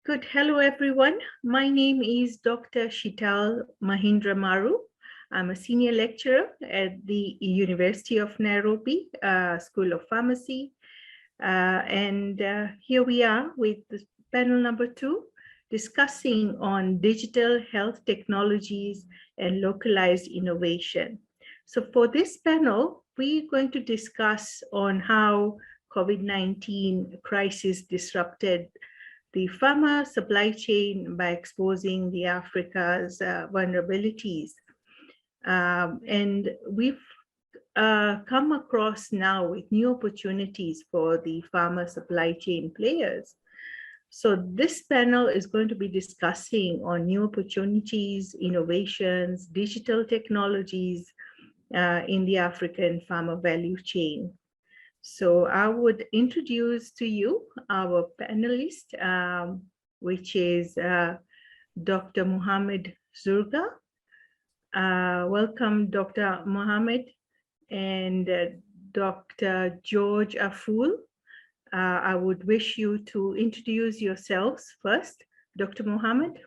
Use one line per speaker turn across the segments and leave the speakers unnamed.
Good. Hello, everyone. My name is Dr. Shital Mahindra Maru. I'm a senior lecturer at the University of Nairobi School of Pharmacy. Here we are with panel number 2, discussing on digital health technologies and localized innovation. So for this panel, we're going to discuss on how COVID-19 crisis disrupted the pharma supply chain by exposing the Africa's vulnerabilities. And we've come across now with new opportunities for the pharma supply chain players. So this panel is going to be discussing on new opportunities, innovations, digital technologies in the African pharma value chain. So I would introduce to you our panelist, which is Dr. Mohammed Zurga. Welcome, Dr. Mohammed, and Dr. George Aful. I would wish you to introduce yourselves first. Dr. Mohammed.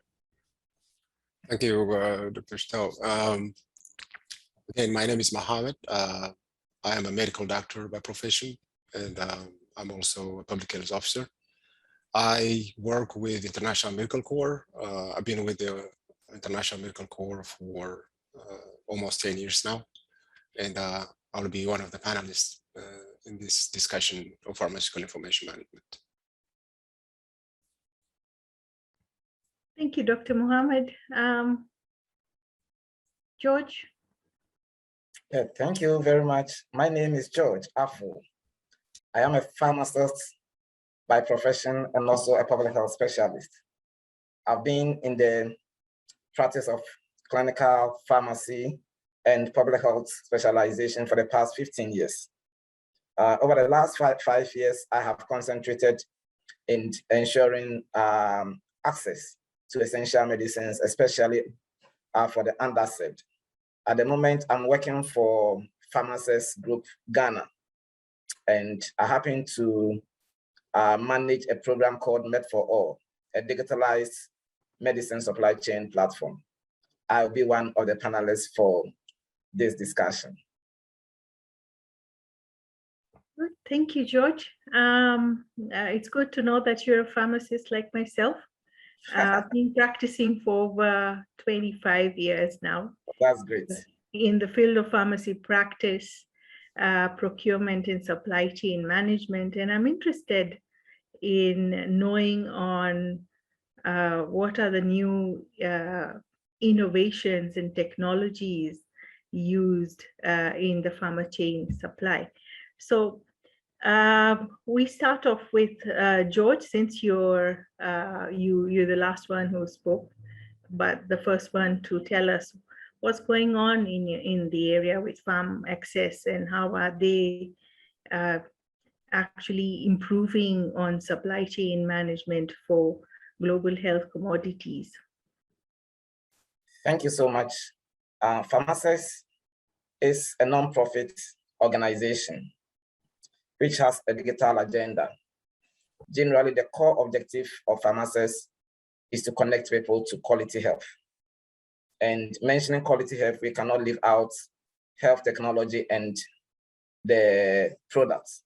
Thank you, Dr. Stowe. Again, my name is Mohammed. I am a medical doctor by profession, and I'm also a public health officer. I work with International Medical Corps. I've been with the International Medical Corps for almost 10 years now, and I'll be one of the panelists in this discussion of pharmaceutical information management.
Thank you, Dr. Mohammed. George?
Yeah, thank you very much. My name is George Afu. I am a pharmacist by profession and also a public health specialist. I've been in the practice of clinical pharmacy and public health specialization for the past 15 years. Over the last five years, I have concentrated in ensuring access to essential medicines, especially for the underserved. At the moment, I'm working for Pharmacists Group Ghana, and I happen to manage a program called Med for All, a digitalized medicine supply chain platform. I'll be one of the panelists for this discussion.
Good. Thank you, George. It's good to know that you're a pharmacist like myself. I've been practicing for over 25 years now.
That's great.
In the field of pharmacy practice, procurement and supply chain management, and I'm interested in knowing on what are the new innovations and technologies used in the pharma chain supply. So we start off with George, since you're the last one who spoke, but the first one to tell us what's going on in the area with farm access and how are they actually improving on supply chain management for global health commodities.
Thank you so much. Pharmacists is a non-profit organization which has a digital agenda. Generally, the core objective of pharmacists is to connect people to quality health. And mentioning quality health, we cannot leave out health technology and the products.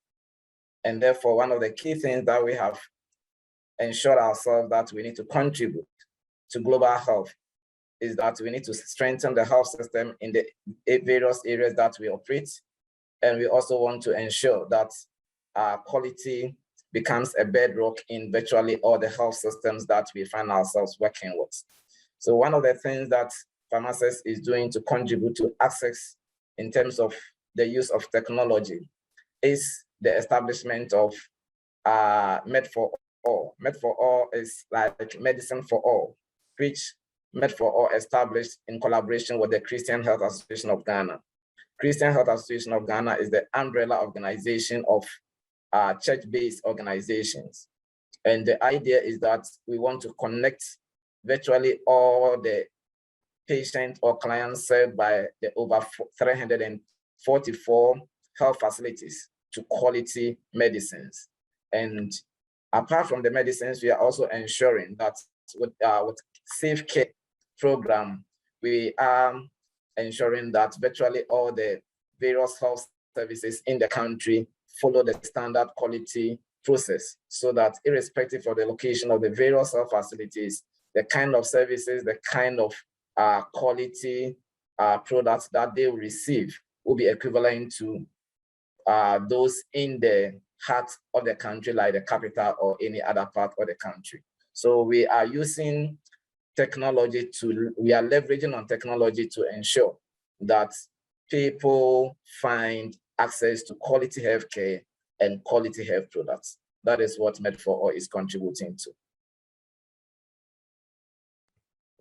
And therefore, one of the key things that we have ensured ourselves that we need to contribute to global health is that we need to strengthen the health system in the various areas that we operate. And we also want to ensure that quality becomes a bedrock in virtually all the health systems that we find ourselves working with. So one of the things that pharmacists is doing to contribute to access in terms of the use of technology is the establishment of Med for All. Med for All is like medicine for all, which Med for All established in collaboration with the Christian Health Association of Ghana. Christian Health Association of Ghana is the umbrella organization of church-based organizations. And the idea is that we want to connect virtually all the patients or clients served by the over 344 health facilities to quality medicines. And Apart from the medicines, we are also ensuring that with Safe Care program, we are ensuring that virtually all the various health services in the country follow the standard quality process, so that irrespective of the location of the various health facilities, the kind of services, the kind of quality products that they will receive will be equivalent to those in the heart of the country, like the capital or any other part of the country. So we are using technology we are leveraging on technology to ensure that people find access to quality healthcare and quality health products. That is what Med4All is contributing to.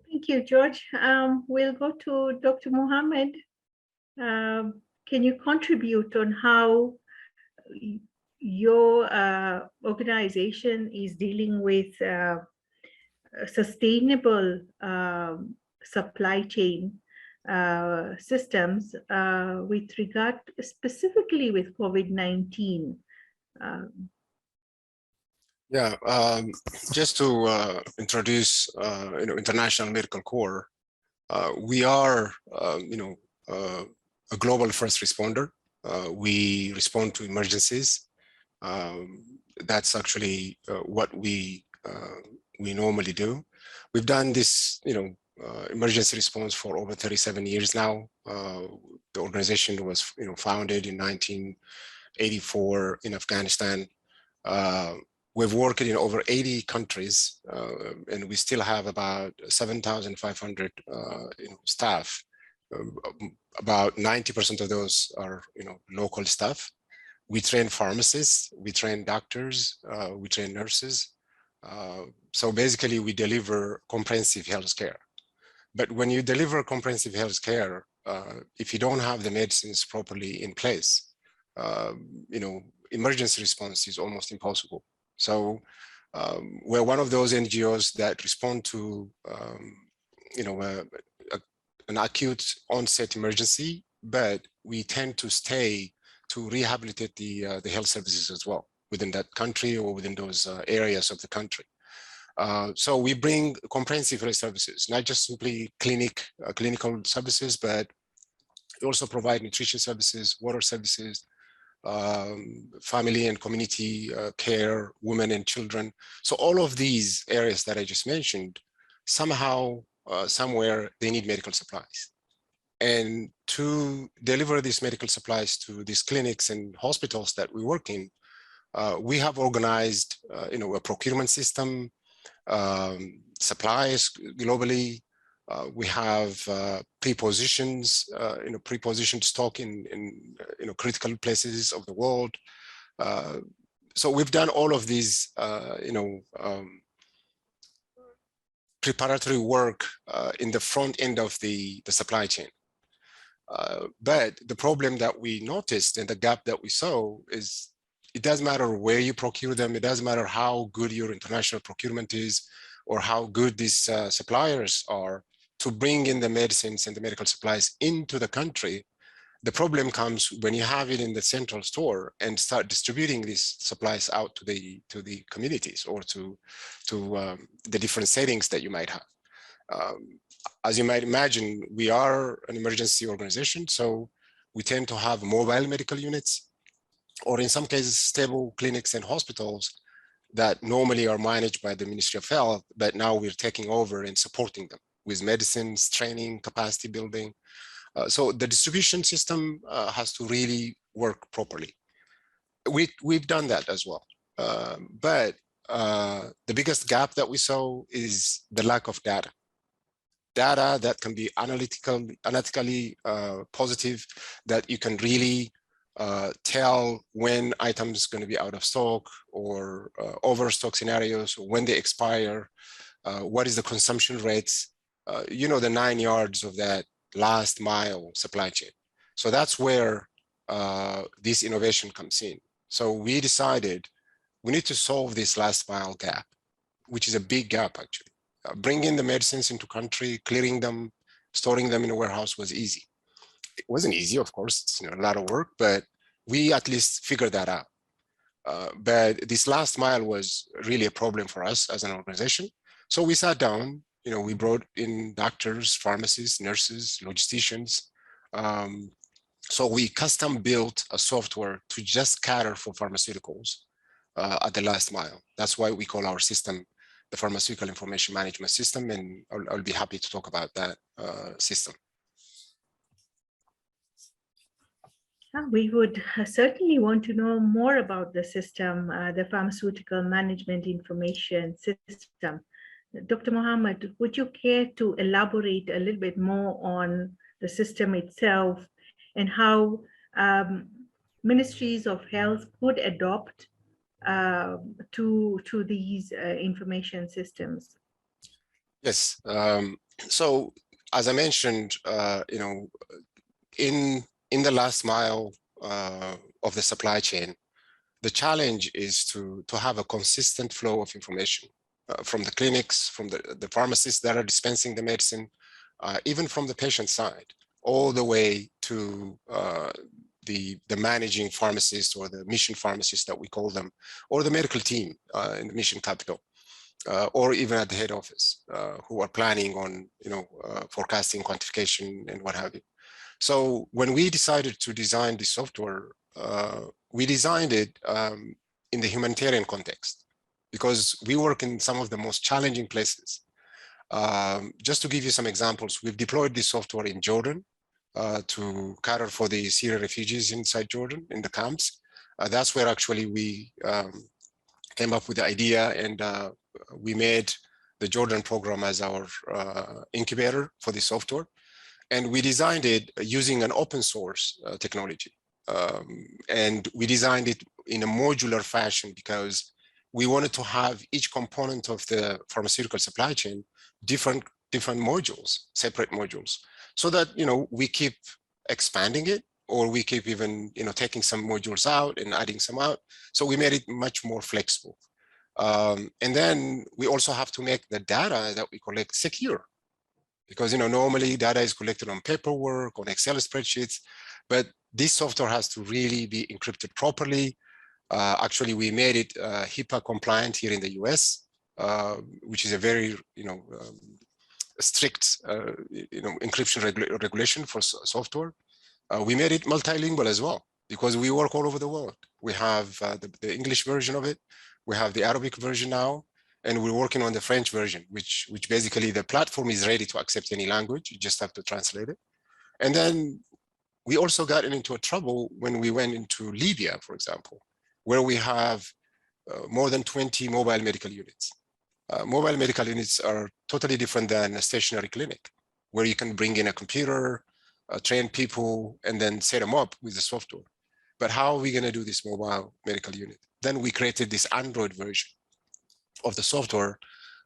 Thank you, George. We'll go to Dr. Mohammed. Can you contribute on how your organization is dealing with sustainable supply chain systems with regard specifically with COVID-19?
Yeah, just to introduce, International Medical Corps, we are, a global first responder. We respond to emergencies. That's actually what we normally do. We've done this, emergency response for over 37 years now. The organization was, founded in 1984 in Afghanistan. We've worked in over 80 countries, and we still have about 7,500 staff. About 90% of those are local staff. We train pharmacists, we train doctors, we train nurses. So basically, we deliver comprehensive health care. But when you deliver comprehensive health care, if you don't have the medicines properly in place, emergency response is almost impossible. So we're one of those NGOs that respond to, an acute onset emergency, but we tend to stay to rehabilitate the health services as well within that country or within those areas of the country. So we bring comprehensive health services, not just simply clinical services, but we also provide nutrition services, water services, family and community care, women and children. So all of these areas that I just mentioned, somehow, somewhere, they need medical supplies. And to deliver these medical supplies to these clinics and hospitals that we work in, we have organized, a procurement system, supplies globally. We have pre-positioned stock in critical places of the world. So we've done all of these, preparatory work in the front end of the supply chain. But the problem that we noticed and the gap that we saw is it doesn't matter where you procure them. It doesn't matter how good your international procurement is or how good these suppliers are to bring in the medicines and the medical supplies into the country. The problem comes when you have it in the central store and start distributing these supplies out to the communities or to the different settings that you might have. As you might imagine, we are an emergency organization, so we tend to have mobile medical units, or in some cases, stable clinics and hospitals that normally are managed by the Ministry of Health, but now we're taking over and supporting them with medicines, training, capacity building. So the distribution system has to really work properly. We've done that as well. But the biggest gap that we saw is the lack of data. Data that can be analytically positive, that you can really tell when items going to be out of stock or overstock scenarios, or when they expire, what is the consumption rates, the 9 yards of that last mile supply chain. So that's where this innovation comes in. So we decided we need to solve this last mile gap, which is a big gap actually. Bringing the medicines into country, clearing them, storing them in a warehouse was easy. It wasn't easy, of course, it's a lot of work, but we at least figured that out. But this last mile was really a problem for us as an organization. So we sat down, we brought in doctors, pharmacists, nurses, logisticians. So we custom built a software to just cater for pharmaceuticals at the last mile. That's why we call our system the Pharmaceutical Information Management System, and I'll be happy to talk about that system.
We would certainly want to know more about the system, the Pharmaceutical Management Information System. Dr. Mohammed, would you care to elaborate a little bit more on the system itself and how ministries of health could adopt to these information systems?
Yes. So as I mentioned, in the last mile of the supply chain, the challenge is to have a consistent flow of information from the clinics, from the pharmacists that are dispensing the medicine, even from the patient side, all the way to the managing pharmacist or the mission pharmacist that we call them, or the medical team in the mission capital, or even at the head office, who are planning on forecasting, quantification, and what have you. So when we decided to design the software, we designed it in the humanitarian context, because we work in some of the most challenging places. Just to give you some examples, we've deployed this software in Jordan to cater for the Syrian refugees inside Jordan in the camps. That's where actually we came up with the idea, and we made the Jordan program as our incubator for the software. And we designed it using an open source technology. And we designed it in a modular fashion because we wanted to have each component of the pharmaceutical supply chain different modules, separate modules, so that we keep expanding it, or we keep even taking some modules out and adding some out. So we made it much more flexible. And then we also have to make the data that we collect secure, because normally data is collected on paperwork, on Excel spreadsheets, but this software has to really be encrypted properly. Actually, we made it HIPAA compliant here in the US, which is a very strict encryption regulation for software. We made it multilingual as well, because we work all over the world. We have the English version of it, we have the Arabic version now, and we're working on the French version, which basically the platform is ready to accept any language. You just have to translate it. And then we also got into a trouble when we went into Libya, for example, where we have more than 20 mobile medical units. Mobile medical units are totally different than a stationary clinic, where you can bring in a computer, train people, and then set them up with the software. But how are we going to do this mobile medical unit? Then we created this Android version of the software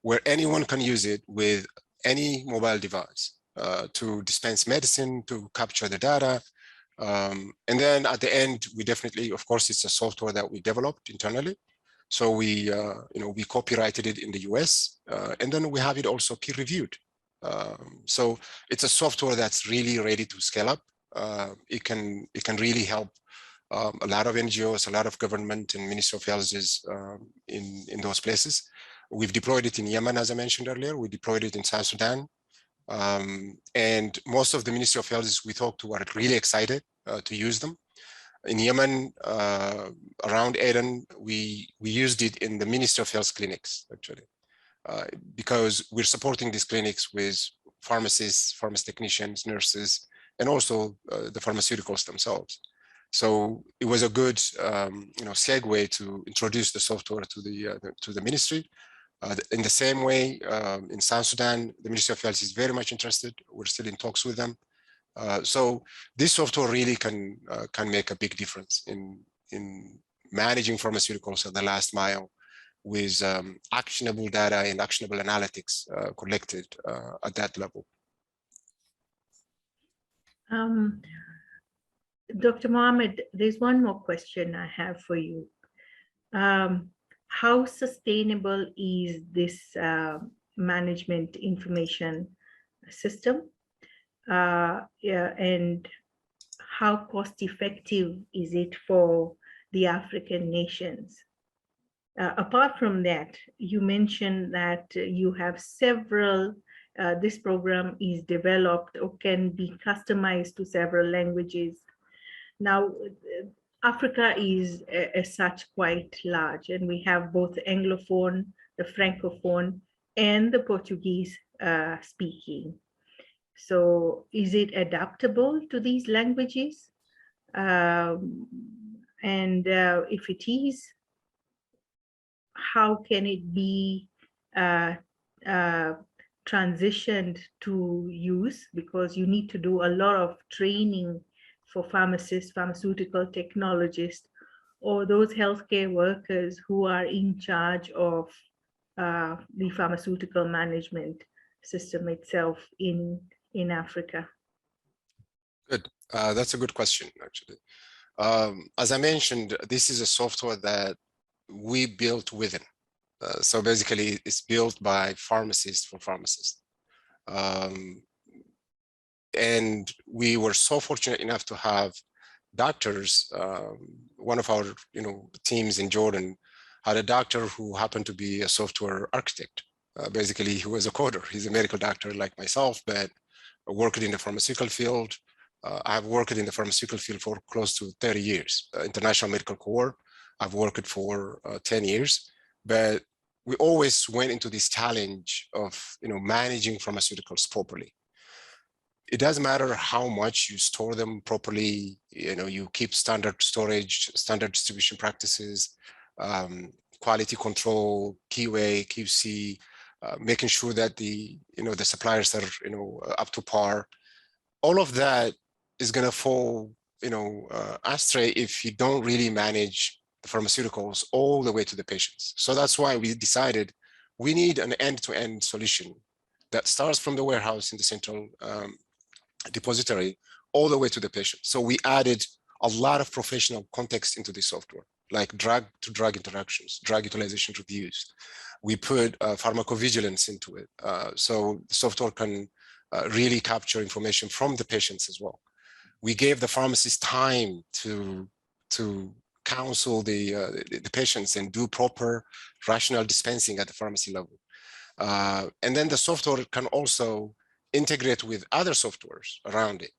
where anyone can use it with any mobile device to dispense medicine, to capture the data. And then at the end, we definitely, of course, it's a software that we developed internally. So we copyrighted it in the US, and then we have it also peer reviewed. So it's a software that's really ready to scale up. It can really help a lot of NGOs, a lot of government and Ministry of Health in those places. We've deployed it in Yemen, as I mentioned earlier. We deployed it in South Sudan. And most of the Ministry of Health we talked to are really excited to use them. In Yemen, around Aden, we used it in the Ministry of Health clinics, actually, because we're supporting these clinics with pharmacists, pharmacy technicians, nurses, and also the pharmaceuticals themselves. So it was a good segue to introduce the software to the ministry. In the same way, in South Sudan, the Ministry of Health is very much interested. We're still in talks with them. So this software really can make a big difference in managing pharmaceuticals at the last mile with actionable data and actionable analytics collected at that level.
Dr. Mohammed, there's one more question I have for you. How sustainable is this management information system? And how cost effective is it for the African nations. Apart from that, you mentioned that you have several, this program is developed or can be customized to several languages. Now, Africa is as such quite large, and we have both the Anglophone, the Francophone, and the Portuguese speaking. So is it adaptable to these languages? And if it is, how can it be transitioned to use? Because you need to do a lot of training for pharmacists, pharmaceutical technologists, or those healthcare workers who are in charge of the pharmaceutical management system itself in Africa.
Good. That's a good question, actually. As I mentioned, this is a software that we built within. So basically, it's built by pharmacists for pharmacists. And we were so fortunate enough to have doctors. One of our teams in Jordan had a doctor who happened to be a software architect. Basically, he was a coder. He's a medical doctor like myself, but worked in the pharmaceutical field. I've worked in the pharmaceutical field for close to 30 years. International Medical Corps, I've worked for 10 years, but we always went into this challenge of managing pharmaceuticals properly. It doesn't matter how much you store them properly, you keep standard storage, standard distribution practices, quality control, QA, QC, making sure that the suppliers are up to par. All of that is going to fall astray if you don't really manage the pharmaceuticals all the way to the patients. So that's why we decided we need an end-to-end solution that starts from the warehouse in the central depository all the way to the patient. So we added a lot of professional context into the software, like drug-to-drug interactions, drug utilization reviews. We put pharmacovigilance into it. So the software can really capture information from the patients as well. We gave the pharmacist time to counsel the patients and do proper rational dispensing at the pharmacy level. And then the software can also integrate with other softwares around it.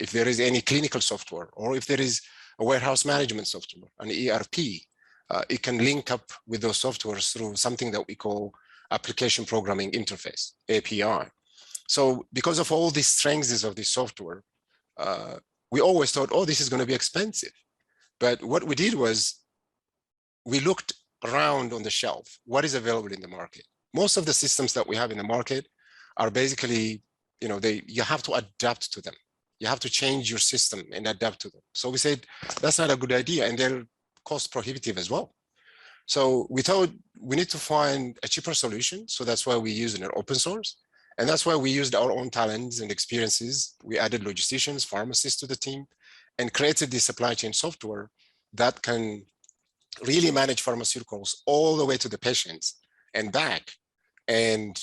If there is any clinical software, or if there is a warehouse management software, an ERP, it can link up with those softwares through something that we call application programming interface, API. So because of all these strengths of this software, we always thought, oh, this is going to be expensive. But what we did was we looked around on the shelf, what is available in the market. Most of the systems that we have in the market are basically, you have to adapt to them. You have to change your system and adapt to them. So we said, that's not a good idea. And they're cost prohibitive as well. So we thought we need to find a cheaper solution. So that's why we used an open source. And that's why we used our own talents and experiences. We added logisticians, pharmacists to the team, and created this supply chain software that can really manage pharmaceuticals all the way to the patients and back, and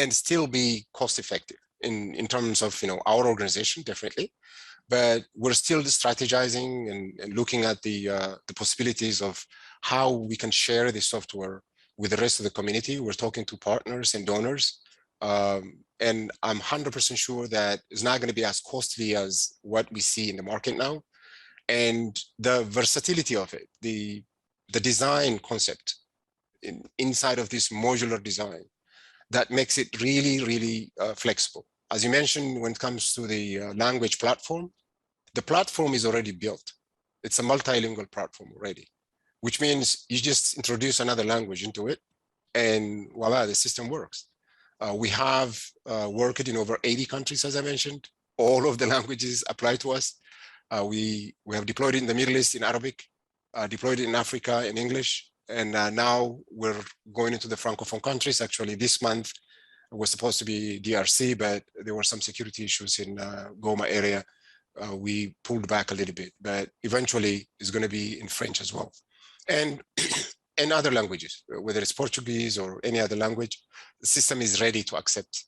still be cost effective in terms of our organization, definitely. But we're still strategizing and looking at the possibilities of how we can share this software with the rest of the community. We're talking to partners and donors. And I'm 100% sure that it's not going to be as costly as what we see in the market now. And the versatility of it, the design concept inside of this modular design, that makes it really, really flexible. As you mentioned, when it comes to the language platform, the platform is already built. It's a multilingual platform already, which means you just introduce another language into it, and voila, the system works. We have worked in over 80 countries, as I mentioned. All of the languages apply to us. We have deployed it in the Middle East in Arabic, deployed it in Africa in English, and now we're going into the Francophone countries. Actually, this month was supposed to be DRC, but there were some security issues in Goma area. We pulled back a little bit, but eventually it's going to be in French as well. And other languages, whether it's Portuguese or any other language, the system is ready to accept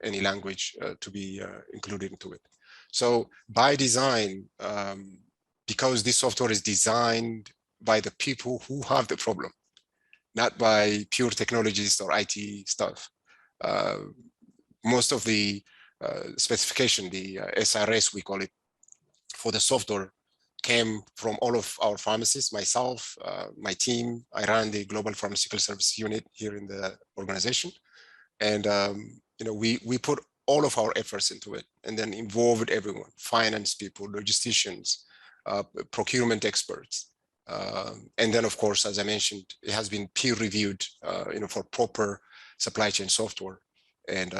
any language to be included into it. So by design, because this software is designed by the people who have the problem, not by pure technologists or IT stuff. Most of the specification, the SRS, we call it, for the software came from all of our pharmacists, myself, my team. I ran the Global Pharmaceutical Service Unit here in the organization. And we put all of our efforts into it and then involved everyone, finance people, logisticians, procurement experts. And then, of course, as I mentioned, it has been peer reviewed, for proper supply chain software, and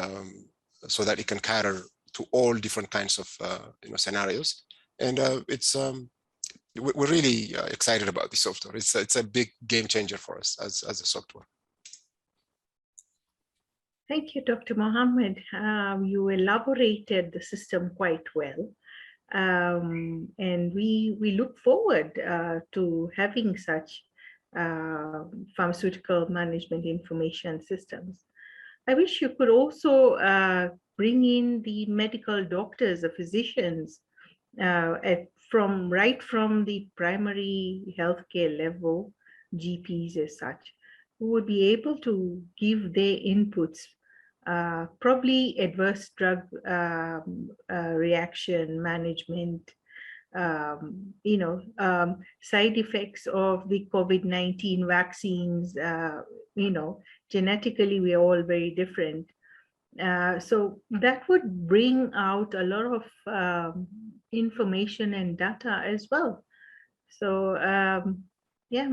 so that it can cater to all different kinds of scenarios. And we're really excited about the software. It's a big game changer for us as a software.
Thank you, Dr. Mohammed. You elaborated the system quite well. And we look forward to having such pharmaceutical management information systems. I wish you could also bring in the medical doctors, the physicians, right from the primary healthcare level, GPs as such, who would be able to give their inputs, probably adverse drug reaction management, side effects of the COVID-19 vaccines. Genetically, we are all very different. So that would bring out a lot of information and data as well. So yeah,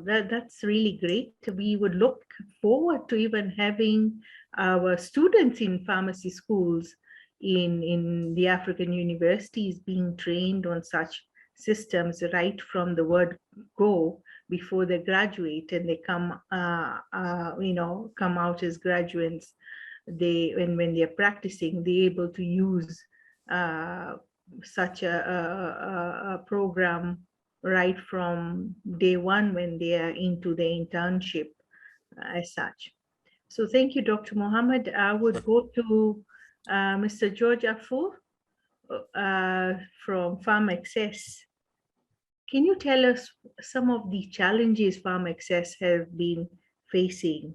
that's really great. We would look forward to even having our students in pharmacy schools in the African universities being trained on such systems right from the word go before they graduate and they come out as graduates. When they're practicing, they're able to use such a program right from day one when they are into the internship as such. So thank you, Dr. Mohammed. I would go to Mr. George Afur from PharmAccess. Can you tell us some of the challenges PharmAccess have been facing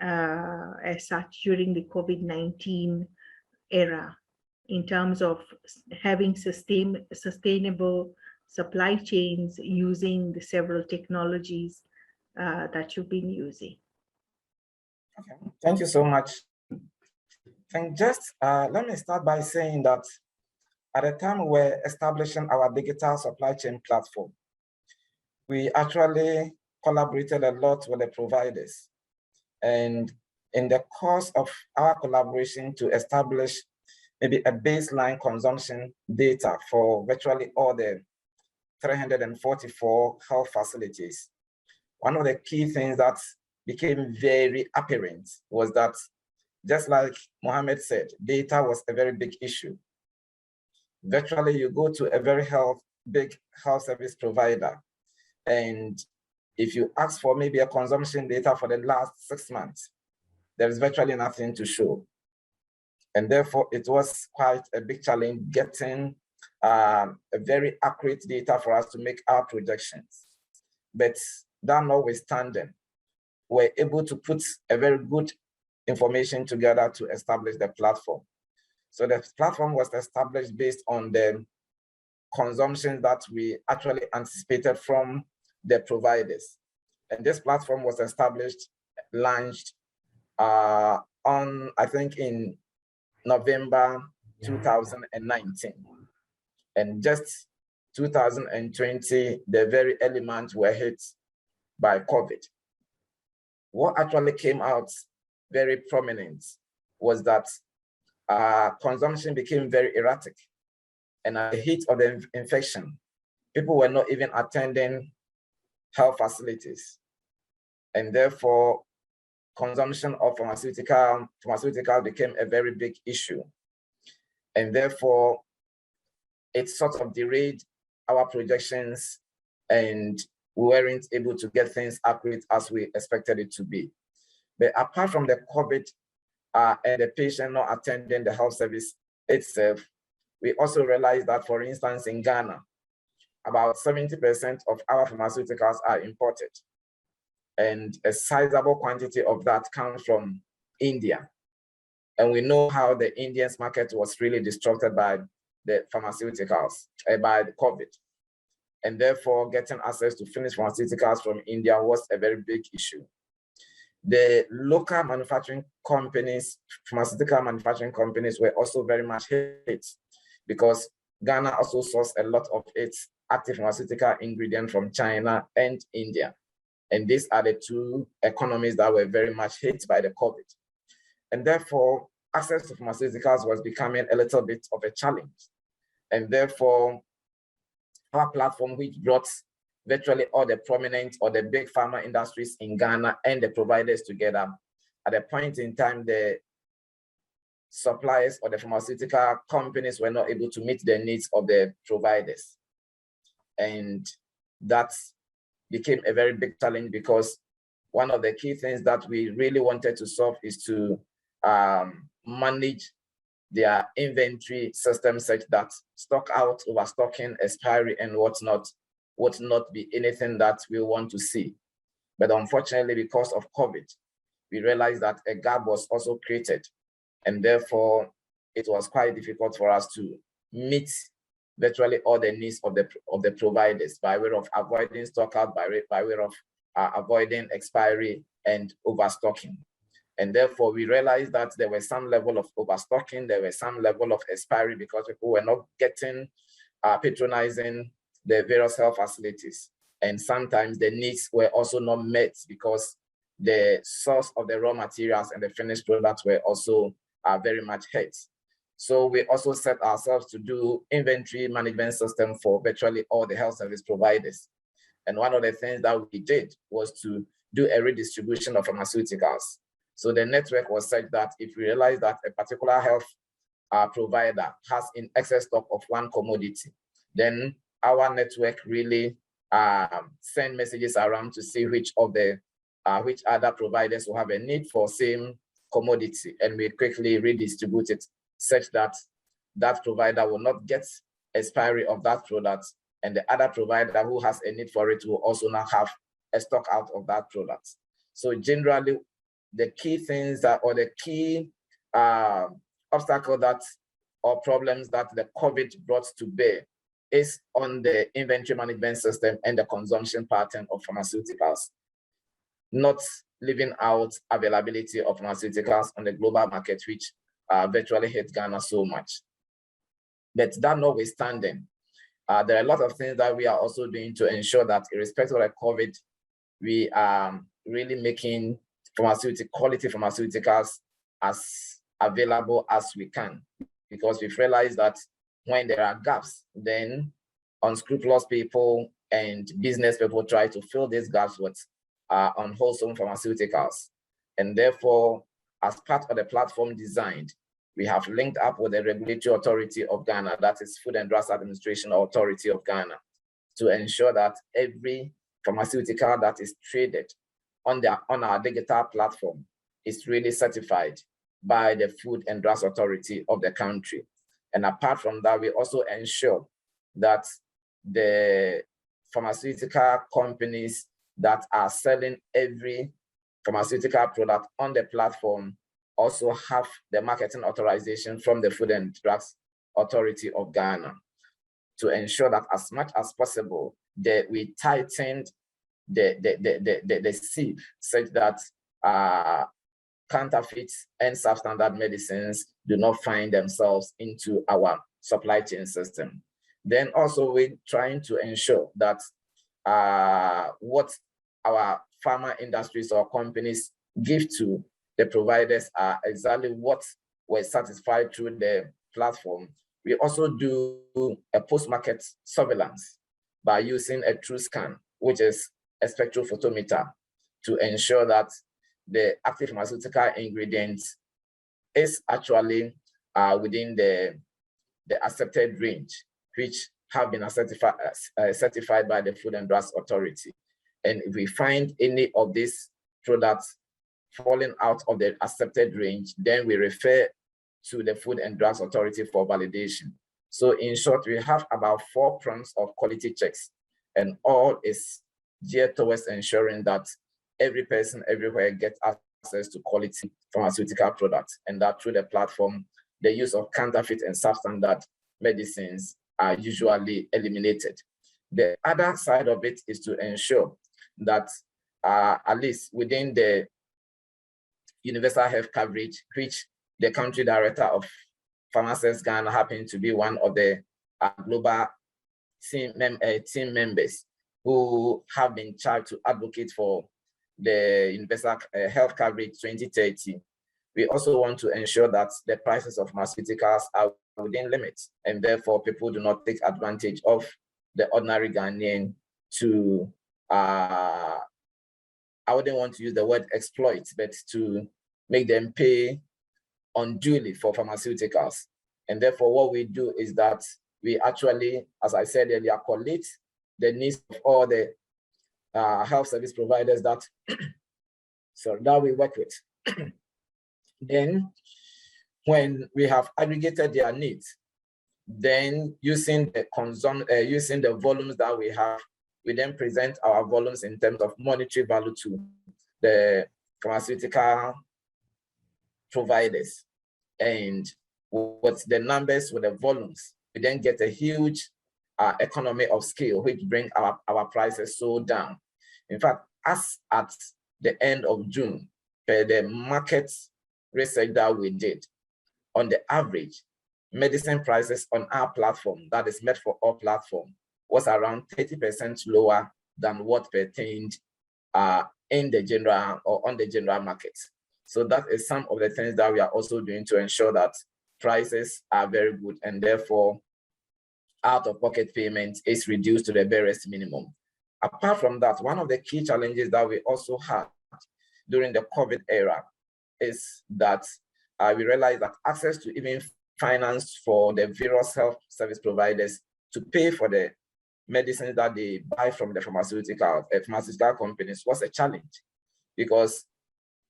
as such during the COVID-19 era in terms of having sustainable supply chains using the several technologies that you've been using?
Okay, thank you so much. And just let me start by saying that at the time we're establishing our digital supply chain platform, we actually collaborated a lot with the providers. And in the course of our collaboration to establish maybe a baseline consumption data for virtually all the 344 health facilities, one of the key things that became very apparent was that, just like Mohammed said, data was a very big issue. Virtually, you go to a very big health service provider, and if you ask for maybe a consumption data for the last 6 months, there is virtually nothing to show. And therefore, it was quite a big challenge getting a very accurate data for us to make our projections. But that notwithstanding, we're able to put a very good information together to establish the platform. So the platform was established based on the consumption that we actually anticipated from the providers. And this platform was launched on, I think, in November 2019. And just 2020, the very early months were hit by COVID. What actually came out very prominent was that consumption became very erratic. And at the heat of the infection, people were not even attending health facilities. And therefore, consumption of pharmaceutical became a very big issue. And therefore, it sort of derailed our projections, and we weren't able to get things accurate as we expected it to be. But apart from the COVID and the patient not attending the health service itself, we also realized that, for instance, in Ghana, about 70% of our pharmaceuticals are imported. And a sizable quantity of that comes from India. And we know how the Indian market was really disrupted by the pharmaceuticals, by the COVID. And therefore, getting access to finished pharmaceuticals from India was a very big issue. The local manufacturing companies, pharmaceutical manufacturing companies, were also very much hit because Ghana also sourced a lot of its active pharmaceutical ingredient from China and India. And these are the two economies that were very much hit by the COVID. And therefore, access to pharmaceuticals was becoming a little bit of a challenge. And therefore, our platform, which brought virtually all the prominent or the big pharma industries in Ghana and the providers together, at a point in time, the suppliers or the pharmaceutical companies were not able to meet the needs of the providers. And that became a very big challenge because one of the key things that we really wanted to solve is to manage their inventory system such that stock out, overstocking, expiry, and whatnot would not be anything that we want to see. But unfortunately, because of COVID, we realized that a gap was also created. And therefore, it was quite difficult for us to meet virtually all the needs of the providers by way of avoiding stock out, by way of avoiding expiry and overstocking. And therefore, we realized that there was some level of overstocking, there was some level of expiry because people were not patronizing the various health facilities. And sometimes the needs were also not met because the source of the raw materials and the finished products were also very much hit. So we also set ourselves to do inventory management system for virtually all the health service providers. And one of the things that we did was to do a redistribution of pharmaceuticals. So the network was such that if we realize that a particular health provider has in excess stock of one commodity, then our network really send messages around to see which other providers will have a need for same commodity, and we quickly redistribute it such that that provider will not get expiry of that product, and the other provider who has a need for it will also not have a stock out of that product. So generally, the key things that, or the key obstacle that, or problems that the COVID brought to bear is on the inventory management system and the consumption pattern of pharmaceuticals, not leaving out availability of pharmaceuticals on the global market, which virtually hit Ghana so much. But that notwithstanding, there are a lot of things that we are also doing to ensure that irrespective of COVID, we are really making quality pharmaceuticals as available as we can, because we've realized that when there are gaps, then unscrupulous people and business people try to fill these gaps with unwholesome pharmaceuticals. And therefore, as part of the platform designed, we have linked up with the Regulatory Authority of Ghana, that is Food and Drugs Administration Authority of Ghana, to ensure that every pharmaceutical that is traded on our digital platform is really certified by the Food and Drugs Authority of the country. And apart from that, we also ensure that the pharmaceutical companies that are selling every pharmaceutical product on the platform also have the marketing authorization from the Food and Drugs Authority of Ghana, to ensure that as much as possible, that we tightened the sieve such that counterfeits and substandard medicines do not find themselves into our supply chain system. Then also we're trying to ensure that what our pharma industries or companies give to the providers are exactly what was satisfied through the platform. We also do a post-market surveillance by using a true scan, which is a spectrophotometer, to ensure that the active pharmaceutical ingredients is actually within the accepted range, which have been certified by the Food and Drugs Authority. And if we find any of these products falling out of the accepted range, then we refer to the Food and Drugs Authority for validation. So in short, we have about 4 prongs of quality checks, and all is geared towards ensuring that every person everywhere gets access to quality pharmaceutical products, and that through the platform, the use of counterfeit and substandard medicines are usually eliminated. The other side of it is to ensure that at least within the universal health coverage, which the country director of Pharmacists Ghana happens to be one of the global team members who have been charged to advocate for the universal health coverage 2030. We also want to ensure that the prices of pharmaceuticals are within limits, and therefore people do not take advantage of the ordinary Ghanaian to, I wouldn't want to use the word exploit, but to make them pay unduly for pharmaceuticals. And therefore what we do is that we actually, as I said earlier, collate the needs of all the health service providers that, that we work with. Then when we have aggregated their needs, then using the volumes that we have, we then present our volumes in terms of monetary value to the pharmaceutical providers. And with the numbers, with the volumes, we then get a huge economy of scale, which bring our prices so down. In fact, as at the end of June, per the market research that we did, on the average, medicine prices on our platform, that is meant for all platform, was around 30% lower than what pertained in the general or on the general market. So that is some of the things that we are also doing to ensure that prices are very good, and therefore out-of-pocket payment is reduced to the barest minimum. Apart from that, one of the key challenges that we also had during the COVID era is that we realized that access to even finance for the various health service providers to pay for the medicines that they buy from the pharmaceutical companies was a challenge, because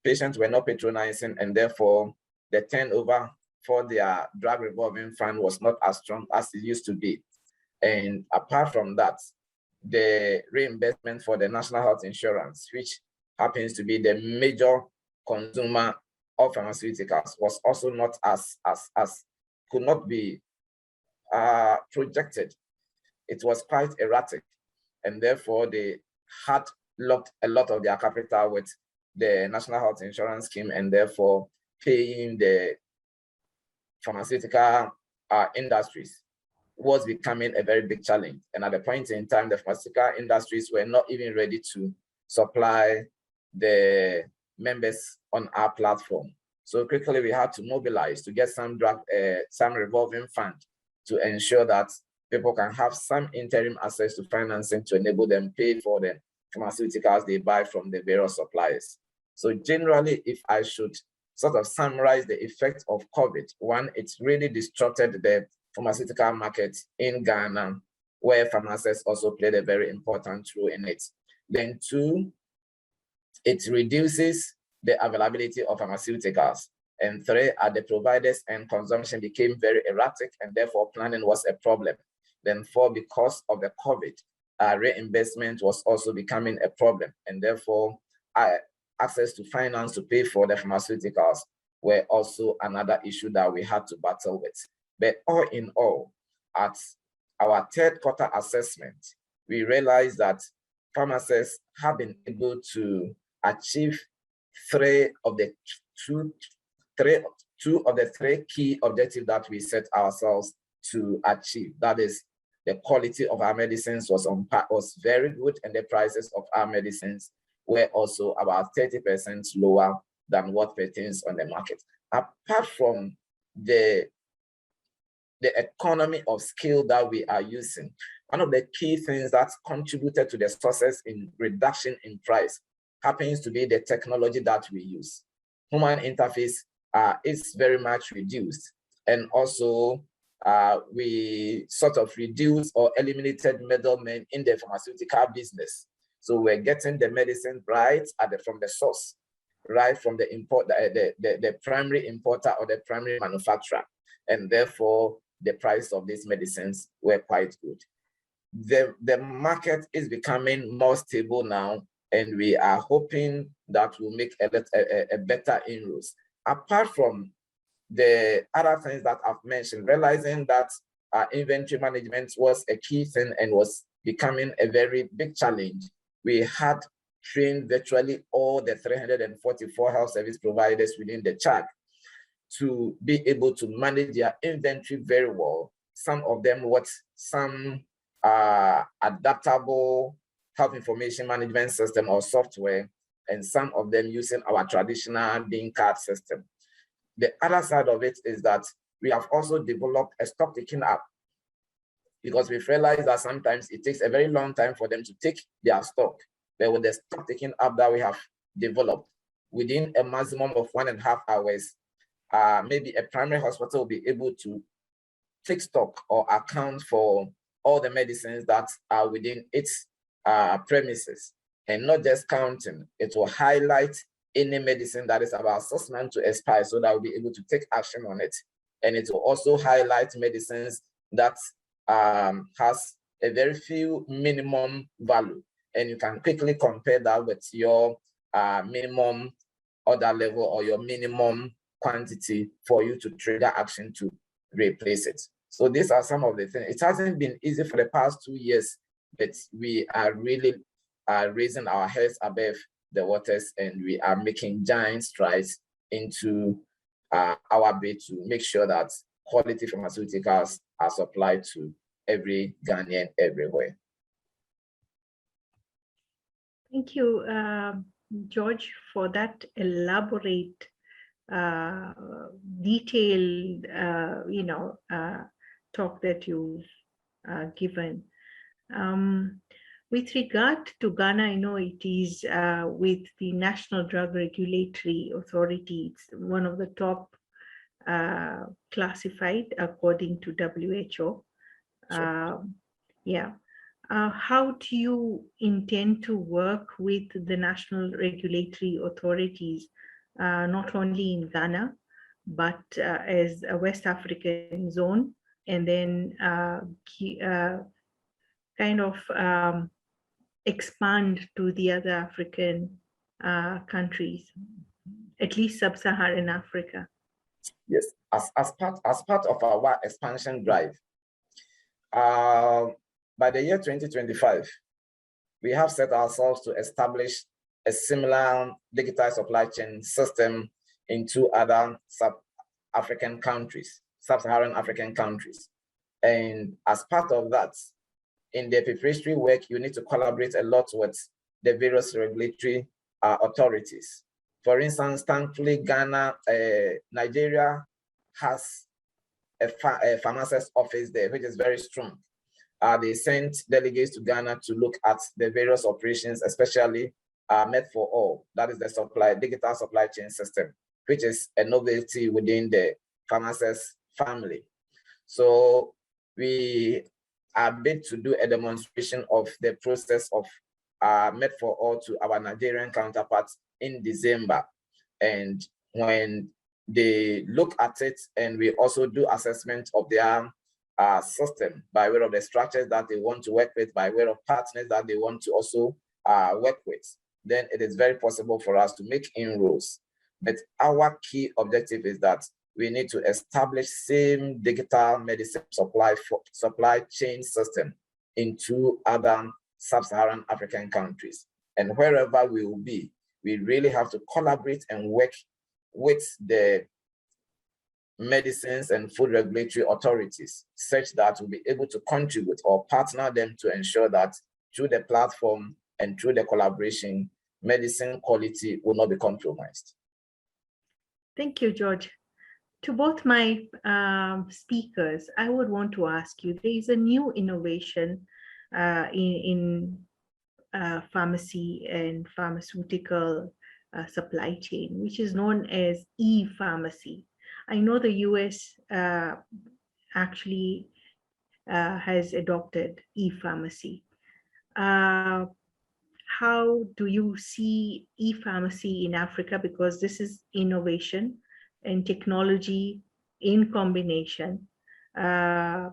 patients were not patronizing, and therefore the turnover for their drug revolving fund was not as strong as it used to be. And apart from that, the reimbursement for the national health insurance, which happens to be the major consumer of pharmaceuticals, was also not as could not be projected. It was quite erratic, and therefore they had locked a lot of their capital with the national health insurance scheme, and therefore paying the pharmaceutical industries was becoming a very big challenge. And at the point in time, the pharmaceutical industries were not even ready to supply the members on our platform. So quickly we had to mobilize to get some revolving fund to ensure that people can have some interim access to financing to enable them pay for the pharmaceuticals they buy from the various suppliers. So generally, if I should sort of summarize the effect of COVID, one, it's really disrupted the pharmaceutical market in Ghana, where pharmacists also played a very important role in it. Then two, it reduces the availability of pharmaceuticals. And three, the providers and consumption became very erratic, and therefore planning was a problem. Then four, because of the COVID, reimbursement was also becoming a problem, and therefore access to finance to pay for the pharmaceuticals were also another issue that we had to battle with. But all in all, at our third quarter assessment, we realized that pharmacists have been able to achieve two of the three key objectives that we set ourselves to achieve. That is, the quality of our medicines was very good, and the prices of our medicines were also about 30% lower than what pertains on the market. Apart from the economy of scale that we are using, one of the key things that contributed to the success in reduction in price happens to be the technology that we use. Human interface is very much reduced, and also we sort of reduced or eliminated middlemen in the pharmaceutical business. So we're getting the medicine right from the source, right from the primary importer or the primary manufacturer. And therefore, the price of these medicines were quite good. The market is becoming more stable now, and we are hoping that will make a better inroads. Apart from the other things that I've mentioned, realizing that inventory management was a key thing and was becoming a very big challenge, we had trained virtually all the 344 health service providers within the CHAG to be able to manage their inventory very well. Some of them with some adaptable health information management system or software, and some of them using our traditional bean card system. The other side of it is that we have also developed a stock taking app, because we've realized that sometimes it takes a very long time for them to take their stock. But with the stock taking app that we have developed, within a maximum of 1.5 hours, maybe a primary hospital will be able to take stock or account for all the medicines that are within its premises, and not just counting. It will highlight any medicine that is about 6 months to expire, so that we'll be able to take action on it. And it will also highlight medicines that has a very few minimum value, and you can quickly compare that with your minimum order level or your minimum quantity for you to trigger action to replace it. So these are some of the things. It hasn't been easy for the past 2 years, but we are really raising our heads above the waters, and we are making giant strides into our bid to make sure that quality pharmaceuticals are supplied to every Ghanaian everywhere.
Thank you, George, for that elaborate, detailed, talk that you've given. With regard to Ghana, I know it is with the National Drug Regulatory Authority. It's one of the top classified according to WHO. Yeah. How do you intend to work with the national regulatory authorities, not only in Ghana, but as a West African zone, and then kind of expand to the other African countries, at least sub-Saharan Africa?
Yes, as part of our expansion drive, by the year 2025, we have set ourselves to establish a similar digital supply chain system in 2 other sub-African countries, sub-Saharan African countries. And as part of that, in the preparatory work, you need to collaborate a lot with the various regulatory authorities. For instance, thankfully, Nigeria has a pharmacist office there, which is very strong. They sent delegates to Ghana to look at the various operations, especially Med for All, that is the digital supply chain system, which is a novelty within the pharmacist family. So we are bid to do a demonstration of the process of Med for All to our Nigerian counterparts in December. And when they look at it, and we also do assessment of their system by way of the structures that they want to work with, by way of partners that they want to also work with, then it is very possible for us to make inroads. But our key objective is that we need to establish same digital medicine supply chain system in 2 other sub-Saharan African countries. And wherever we will be, we really have to collaborate and work with the medicines and food regulatory authorities, such that we'll be able to contribute or partner them to ensure that through the platform and through the collaboration, medicine quality will not be compromised.
Thank you, George. To both my speakers, I would want to ask you, there is a new innovation in pharmacy and pharmaceutical supply chain, which is known as e-pharmacy. I know the US actually has adopted e-pharmacy. How do you see e-pharmacy in Africa? Because this is innovation and technology in combination. Uh,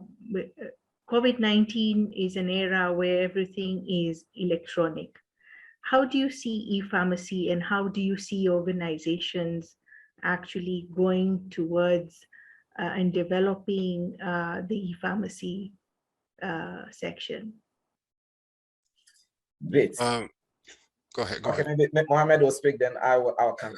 COVID-19 is an era where everything is electronic. How do you see e-pharmacy, and how do you see organizations actually going towards and developing the e-pharmacy section?
Great.
Go ahead.
Okay, maybe Mohammed will speak, then I'll come.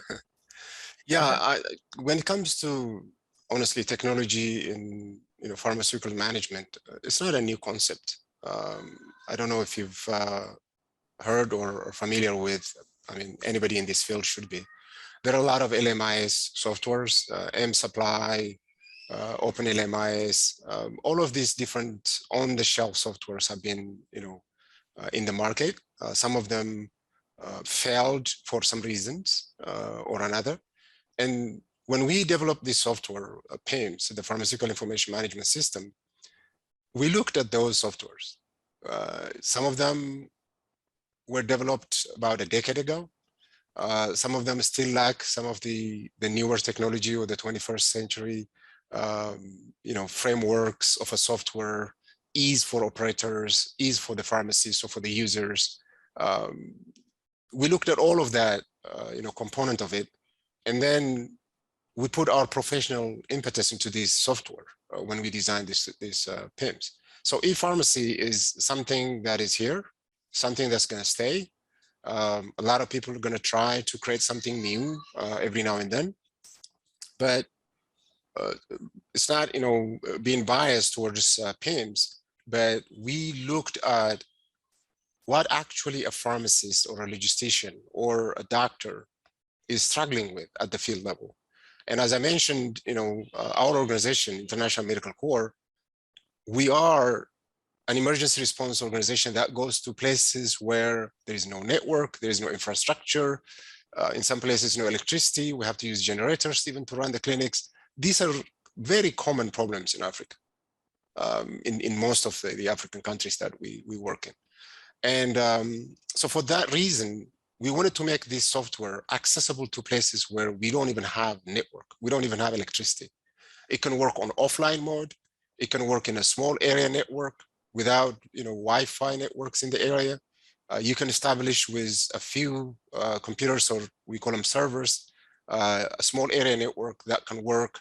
Yeah, when it comes to, honestly, technology in pharmaceutical management, it's not a new concept. I don't know if you've heard or familiar with, I mean, anybody in this field should be. There are a lot of LMIS softwares, M-Supply, OpenLMIS, all of these different on-the-shelf softwares have been, in the market. Some of them failed for some reasons or another. And when we developed this software, PIMS, the Pharmaceutical Information Management System, we looked at those softwares. Some of them were developed about a decade ago. Some of them still lack some of the newer technology or the 21st century, frameworks of a software, ease for operators, ease for the pharmacists or for the users. We looked at all of that, component of it, and then we put our professional impetus into this software when we designed this PIMS. So e-pharmacy is something that is here, something that's going to stay. A lot of people are going to try to create something new every now and then, but it's not, being biased towards PIMS, but we looked at what actually a pharmacist or a logistician or a doctor is struggling with at the field level. And as I mentioned, our organization, International Medical Corps, we are an emergency response organization that goes to places where there is no network, there is no infrastructure. In some places, no electricity. We have to use generators even to run the clinics. These are very common problems in Africa, in most of the African countries that we work in. And so for that reason, we wanted to make this software accessible to places where we don't even have network. We don't even have electricity. It can work on offline mode. It can work in a small area network without, Wi-Fi networks in the area. You can establish with a few computers, or we call them servers, a small area network that can work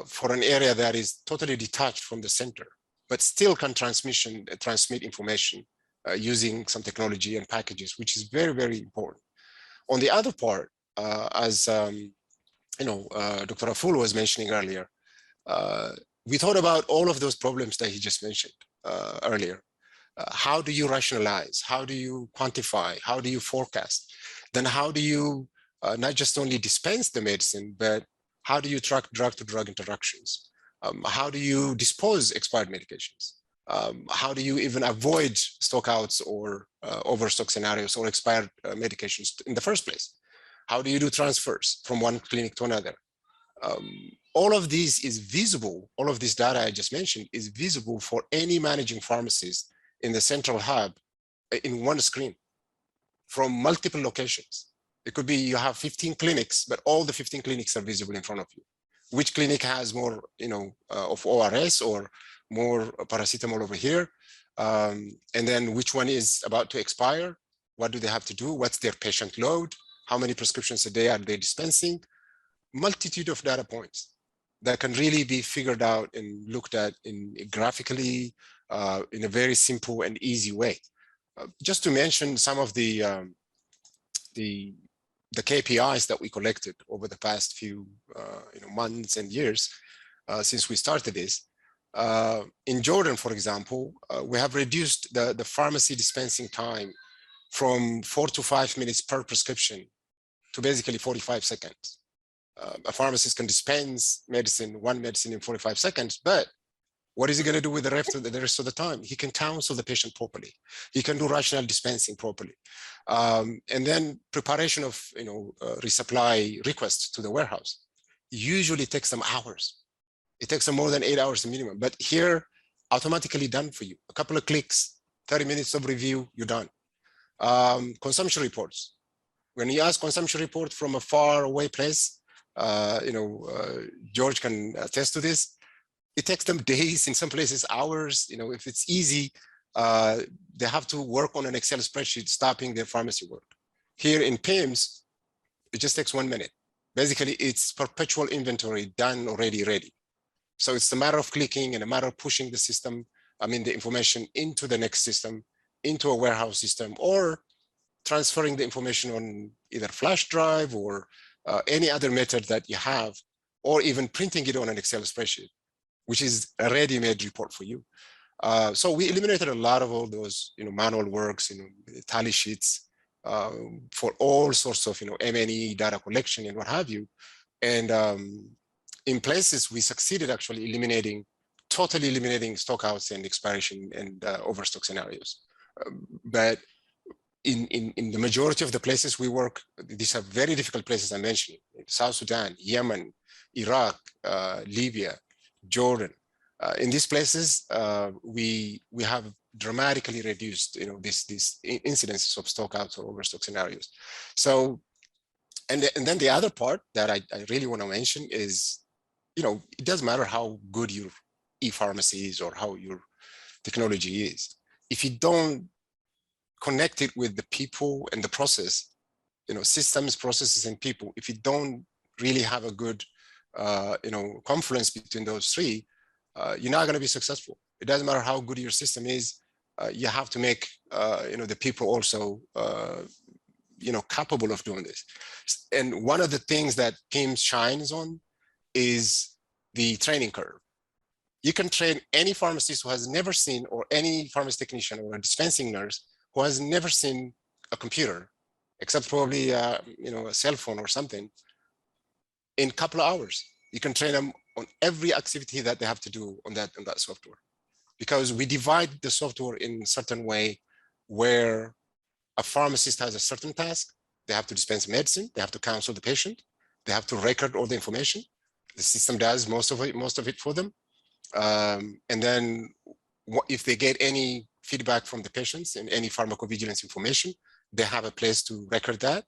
for an area that is totally detached from the center, but still can transmit information using some technology and packages, which is very, very important. On the other part, as Dr. Afulu was mentioning earlier, we thought about all of those problems that he just mentioned earlier. How do you rationalize? How do you quantify? How do you forecast? Then how do you not just only dispense the medicine, but how do you track drug-to-drug interactions? How do you dispose expired medications? How do you even avoid stockouts or overstock scenarios or expired medications in the first place? How do you do transfers from one clinic to another? All of this is visible. All of this data I just mentioned is visible for any managing pharmacist in the central hub in one screen from multiple locations. It could be you have 15 clinics, but all the 15 clinics are visible in front of you. Which clinic has more, of ORS or more paracetamol over here? And then which one is about to expire? What do they have to do? What's their patient load? How many prescriptions a day are they dispensing? Multitude of data points that can really be figured out and looked at graphically in a very simple and easy way. Just to mention some of the KPIs that we collected over the past few months and years since we started this. In Jordan, for example, we have reduced the pharmacy dispensing time from 4 to 5 minutes per prescription to basically 45 seconds. A pharmacist can dispense one medicine in 45 seconds, but what is he going to do with the rest of the time? He can counsel the patient properly. He can do rational dispensing properly. And then preparation of resupply requests to the warehouse usually takes them hours. It takes them more than 8 hours minimum, but here automatically done for you. A couple of clicks, 30 minutes of review, you're done. Consumption reports. When you ask consumption report from a far away place, George can attest to this. it takes them days, in some places hours. If it's easy, they have to work on an Excel spreadsheet, stopping their pharmacy work. Here in PIMS, it just takes 1 minute. Basically, it's perpetual inventory done already, ready. So it's a matter of clicking and a matter of pushing the system, the information into the next system, into a warehouse system, or transferring the information on either flash drive or any other method that you have, or even printing it on an Excel spreadsheet, which is a ready-made report for you. So we eliminated a lot of all those, manual works, tally sheets for all sorts of, M&E data collection and what have you. And in places, we succeeded actually totally eliminating stockouts and expiration and overstock scenarios. But in the majority of the places we work, these are very difficult places I mentioned: South Sudan, Yemen, Iraq, Libya, Jordan. In these places, we have dramatically reduced, these incidences of stockouts or overstock scenarios. So, and then the other part that I really want to mention is, it doesn't matter how good your e-pharmacy is or how your technology is. If you don't connect it with the people and the process, systems, processes, and people, if you don't really have a good, confluence between those three, you're not going to be successful. It doesn't matter how good your system is. You have to make, the people also, capable of doing this. And one of the things that PIMS shines on is the training curve. You can train any pharmacist who has never seen, or any pharmacy technician or a dispensing nurse who has never seen a computer, except probably, a cell phone or something, in a couple of hours. You can train them on every activity that they have to do on that software, because we divide the software in a certain way where a pharmacist has a certain task. They have to dispense medicine, they have to counsel the patient, they have to record all the information. The system does most of it for them. And then if they get any feedback from the patients and any pharmacovigilance information, they have a place to record that,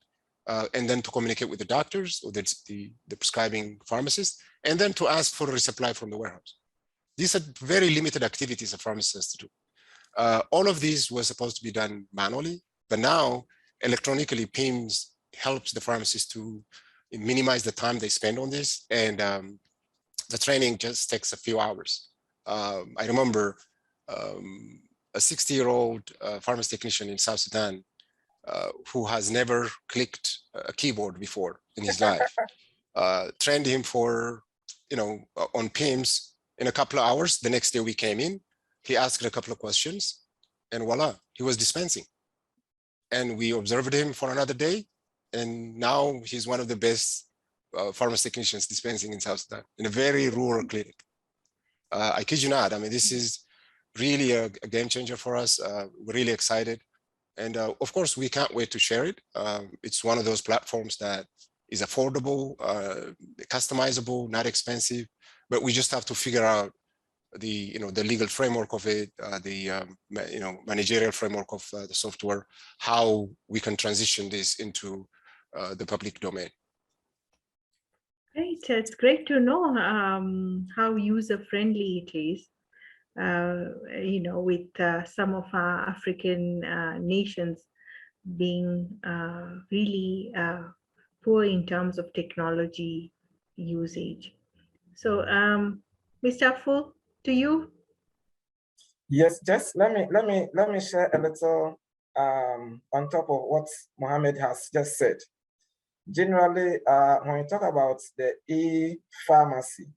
and then to communicate with the doctors or the prescribing pharmacist, and then to ask for a resupply from the warehouse. These are very limited activities a pharmacist has to do. All of these were supposed to be done manually, but now electronically, PIMS helps the pharmacist to minimize the time they spend on this, and the training just takes a few hours. I remember a 60-year-old pharmacy technician in South Sudan who has never clicked a keyboard before in his life. Trained him for, on PIMS in a couple of hours. The next day we came in, he asked a couple of questions, and voila, he was dispensing. And we observed him for another day, and now he's one of the best pharmacy technicians dispensing in South Sudan, in a very rural clinic. I kid you not, this is really a game changer for us. We're really excited. And of course, we can't wait to share it. It's one of those platforms that is affordable, customizable, not expensive, but we just have to figure out the legal framework of it, the managerial framework of the software, how we can transition this into the public domain.
Great, it's great to know how user-friendly it is. With some of our African nations being really poor in terms of technology usage. So, Mr. Aful, to you.
Yes, just let me share a little on top of what Mohammed has just said. Generally, when we talk about the e-pharmacy,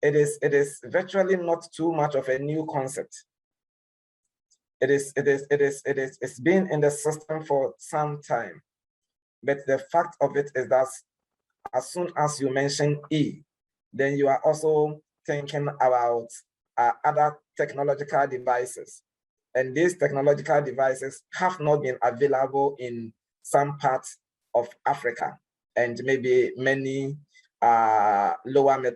it is virtually not too much of a new concept. It's been in the system for some time. But the fact of it is that as soon as you mention E, then you are also thinking about other technological devices. And these technological devices have not been available in some parts of Africa and maybe many lower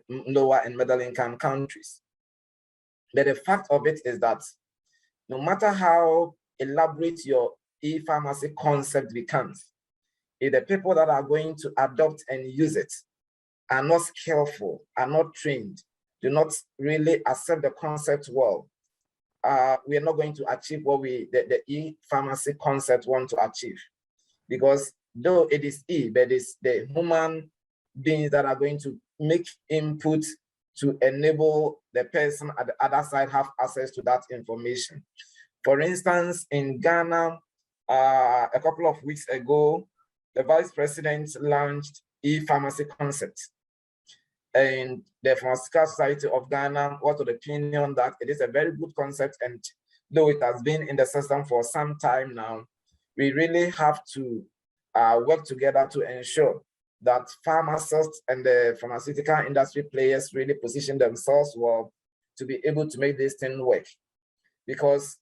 and middle income countries. But the fact of it is that no matter how elaborate your e-pharmacy concept becomes, if the people that are going to adopt and use it are not skillful, are not trained, do not really accept the concept well, we are not going to achieve what the e-pharmacy concept want to achieve. Because though it is but it's the human beings that are going to make input to enable the person at the other side have access to that information. For instance, in Ghana, a couple of weeks ago, the Vice President launched e-pharmacy concept. And the Pharmaceutical Society of Ghana was of the opinion that it is a very good concept, and though it has been in the system for some time now, we really have to work together to ensure that pharmacists and the pharmaceutical industry players really position themselves well to be able to make this thing work. Because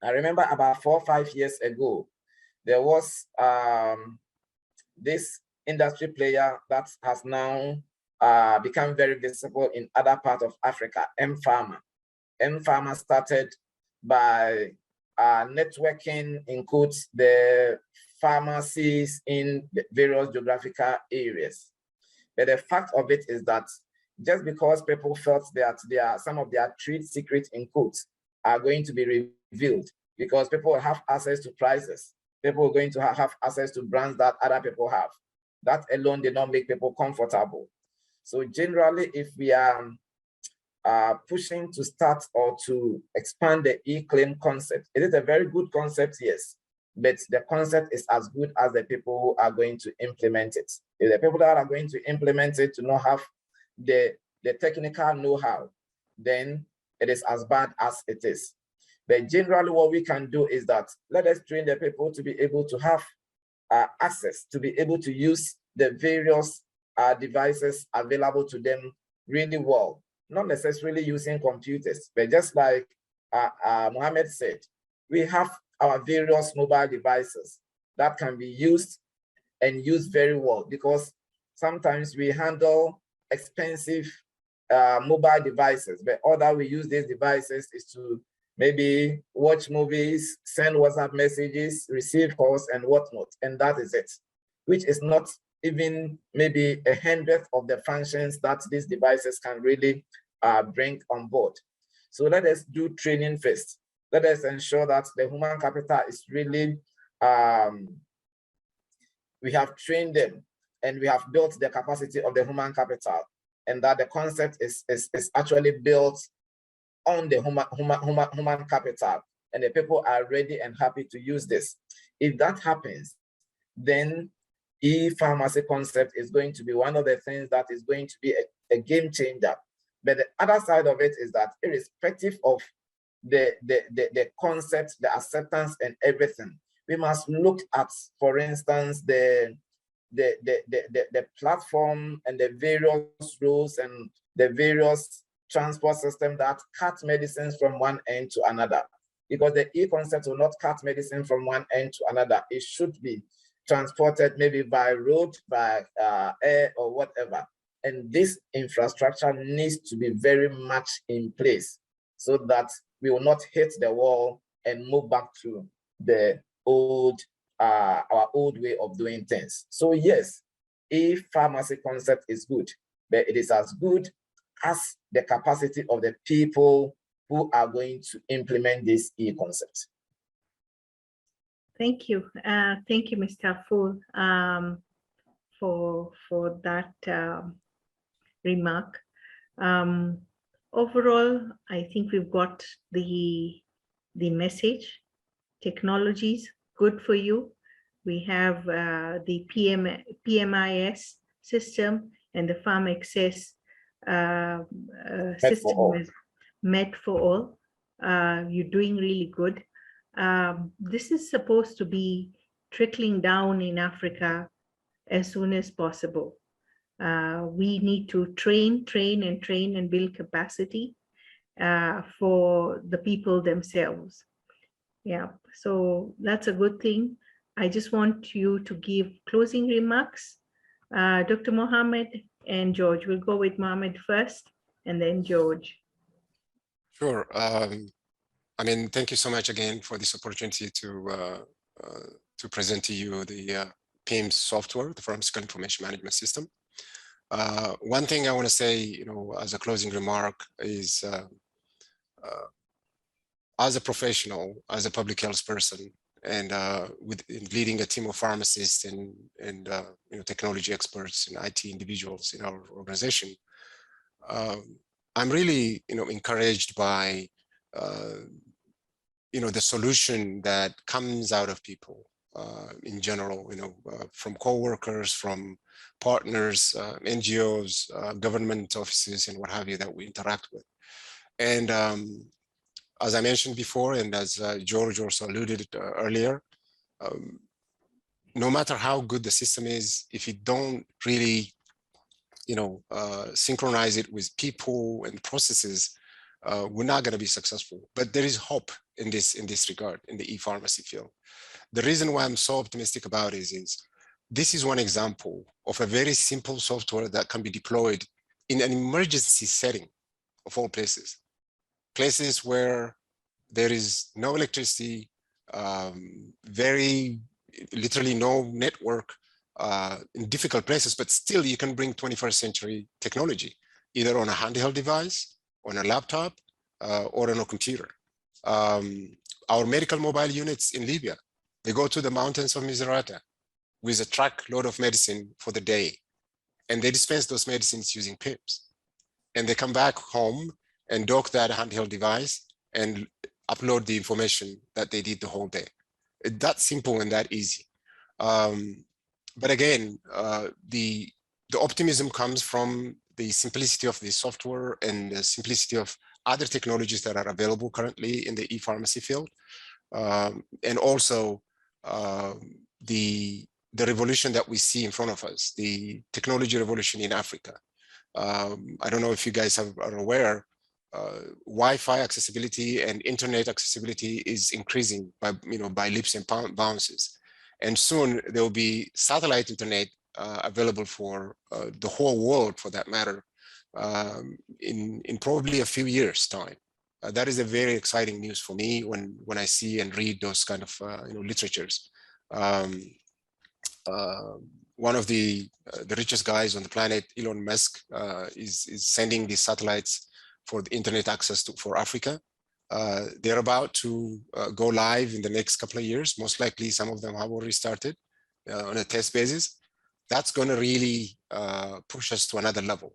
I remember about 4 or 5 years ago, there was this industry player that has now become very visible in other parts of Africa, M-Pharma. M-Pharma started by networking, includes the pharmacies in the various geographical areas. But the fact of it is that just because people felt that some of their trade secret inputs are going to be revealed, because people have access to prices, people are going to have access to brands that other people have. That alone did not make people comfortable. So generally, if we are pushing to start or to expand the e-claim concept, it is a very good concept, yes, but the concept is as good as the people who are going to implement it. If the people that are going to implement it do not have the technical know-how, then it is as bad as it is. But generally, what we can do is that let us train the people to be able to have access, to be able to use the various devices available to them really well, not necessarily using computers, but just like Mohammed said, we have our various mobile devices that can be used and used very well, because sometimes we handle expensive mobile devices, but all that we use these devices is to maybe watch movies, send WhatsApp messages, receive calls and whatnot, and that is it, which is not even maybe 100th of the functions that these devices can really bring on board. So let us do training first. Let us ensure that the human capital is really, we have trained them and we have built the capacity of the human capital, and that the concept is actually built on the human capital, and the people are ready and happy to use this. If that happens, then e-pharmacy concept is going to be one of the things that is going to be a game changer. But the other side of it is that irrespective of the concept, the acceptance and everything, we must look at, for instance, the platform and the various rules and the various transport system that cut medicines from one end to another. Because the e-concept will not cut medicine from one end to another. It should be transported maybe by road, by air or whatever. And this infrastructure needs to be very much in place so that we will not hit the wall and move back to the old, our old way of doing things. So yes, e-pharmacy concept is good, but it is as good as the capacity of the people who are going to implement this e-concept.
Thank you. Thank you, Mr. Aful, for that remark. Overall, I think we've got the message. Technologies, good for you. We have the PMIS system and the Farm Access system is met for all. You're doing really good. This is supposed to be trickling down in Africa as soon as possible. We need to train and build capacity for the people themselves. Yeah, so that's a good thing. I just want you to give closing remarks. Dr. Mohammed and George. We'll go with Mohammed first and then George.
Sure. I mean, thank you so much again for this opportunity to present to you the PIMS software, the Pharmaceutical Information Management System. One thing I want to say, as a closing remark is, as a professional, as a public health person, and in leading a team of pharmacists and technology experts and IT individuals in our organization, I'm really encouraged by the solution that comes out of people in general, from co-workers, from partners, NGOs, government offices, and what have you that we interact with. And as I mentioned before, and as George also alluded earlier, no matter how good the system is, if you don't really, synchronize it with people and processes, we're not going to be successful. But there is hope in this regard in the e-pharmacy field. The reason why I'm so optimistic about it is this is one example of a very simple software that can be deployed in an emergency setting of all places. Places where there is no electricity, very literally no network, in difficult places, but still you can bring 21st century technology, either on a handheld device, on a laptop, or on a computer. Our medical mobile units in Libya, they go to the mountains of Misurata with a truckload of medicine for the day, and they dispense those medicines using PIMS. And they come back home and dock that handheld device and upload the information that they did the whole day. It's that simple and that easy. But again, the optimism comes from the simplicity of the software and the simplicity of other technologies that are available currently in the e-pharmacy field. And also the revolution that we see in front of us, the technology revolution in Africa. I don't know if you guys are aware, Wi-Fi accessibility and internet accessibility is increasing by leaps and bounds. And soon there will be satellite internet available for the whole world, for that matter, in probably a few years' time. That is a very exciting news for me when I see and read those kind of literatures. One of the richest guys on the planet, Elon Musk, is sending these satellites for the internet access for Africa. They're about to go live in the next couple of years. Most likely, some of them have already started on a test basis. That's going to really push us to another level.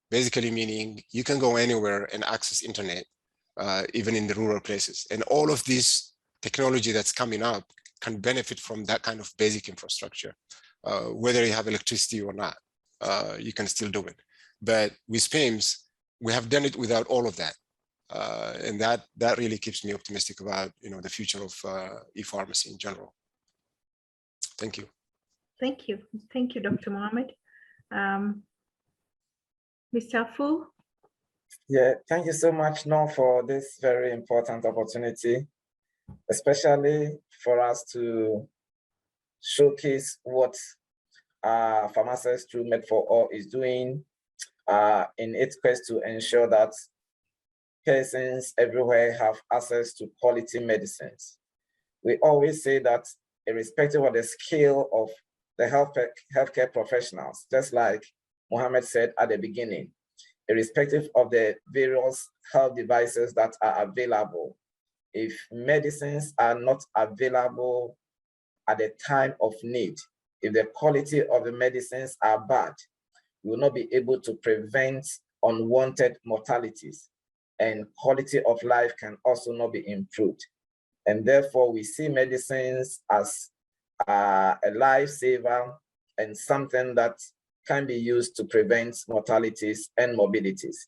Basically meaning you can go anywhere and access internet, even in the rural places. And all of this technology that's coming up can benefit from that kind of basic infrastructure. Whether you have electricity or not, you can still do it. But with PIMS, we have done it without all of that. And that really keeps me optimistic about the future of e-pharmacy in general. Thank you.
Thank you. Thank you, Dr. Mohammed. Mr. Fu?
Yeah, thank you so much, No, for this very important opportunity, especially for us to showcase what Pharmacists through Med4All is doing in its quest to ensure that persons everywhere have access to quality medicines. We always say that irrespective of the skill of the healthcare professionals, just like Mohammed said at the beginning, irrespective of the various health devices that are available, if medicines are not available at the time of need, if the quality of the medicines are bad, we will not be able to prevent unwanted mortalities, and quality of life can also not be improved. And therefore, we see medicines as a lifesaver and something that can be used to prevent mortalities and morbidities.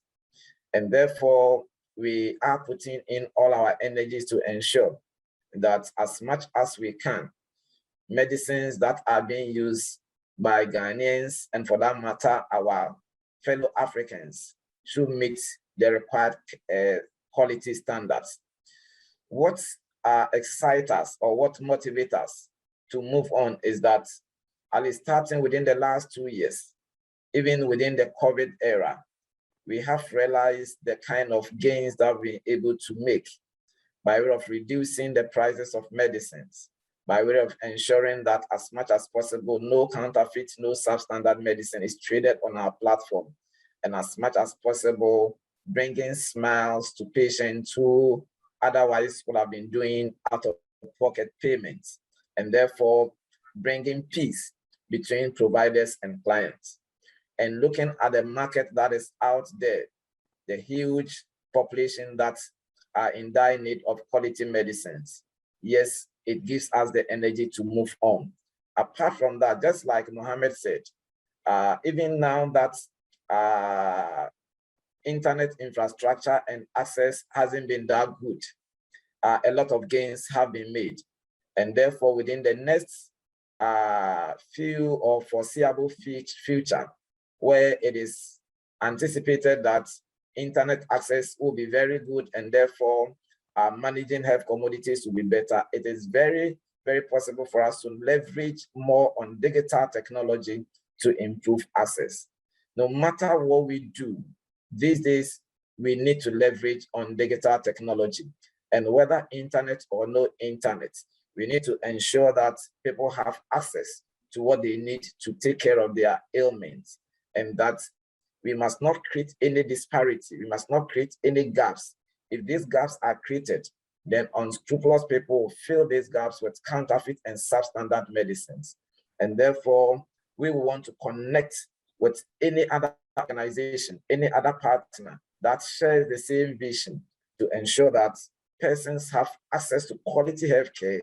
And therefore, we are putting in all our energies to ensure that as much as we can, medicines that are being used by Ghanaians, and for that matter, our fellow Africans, should meet the required quality standards. What excites us or what motivates us to move on is that, at least starting within the last 2 years, even within the COVID era, we have realized the kind of gains that we're able to make by way of reducing the prices of medicines, by way of ensuring that as much as possible, no counterfeit, no substandard medicine is traded on our platform. And as much as possible, bringing smiles to patients who otherwise would have been doing out-of-pocket payments, and therefore bringing peace between providers and clients. And looking at the market that is out there, the huge population that are in dire need of quality medicines. Yes, it gives us the energy to move on. Apart from that, just like Mohammed said, even now that internet infrastructure and access hasn't been that good, a lot of gains have been made. And therefore, within the next few or foreseeable future, where it is anticipated that internet access will be very good and therefore managing health commodities will be better, it is very, very possible for us to leverage more on digital technology to improve access. No matter what we do, these days, we need to leverage on digital technology. And whether internet or no internet, we need to ensure that people have access to what they need to take care of their ailments, and that we must not create any disparity. We must not create any gaps. If these gaps are created, then unscrupulous people will fill these gaps with counterfeit and substandard medicines. And therefore, we will want to connect with any other organization, any other partner that shares the same vision to ensure that persons have access to quality healthcare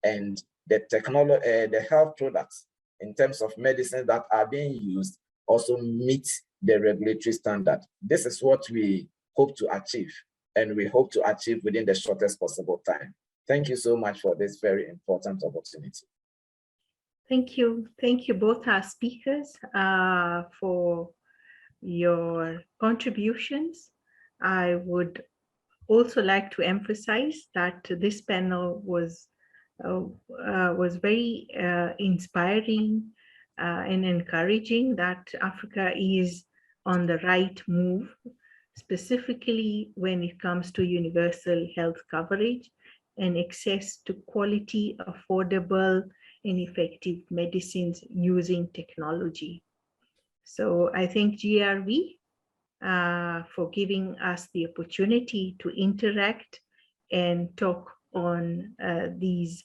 and the health products in terms of medicines that are being used also meet the regulatory standard. This is what we hope to achieve, and we hope to achieve within the shortest possible time. Thank you so much for this very important opportunity.
Thank you. Thank you both our speakers for your contributions. I would also like to emphasize that this panel was very inspiring and encouraging, that Africa is on the right move, specifically when it comes to universal health coverage and access to quality, affordable, and effective medicines using technology. So I thank GRV for giving us the opportunity to interact and talk on these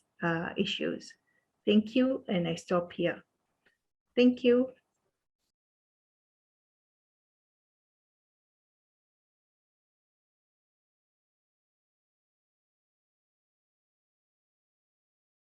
issues. Thank you, and I stop here. Thank you.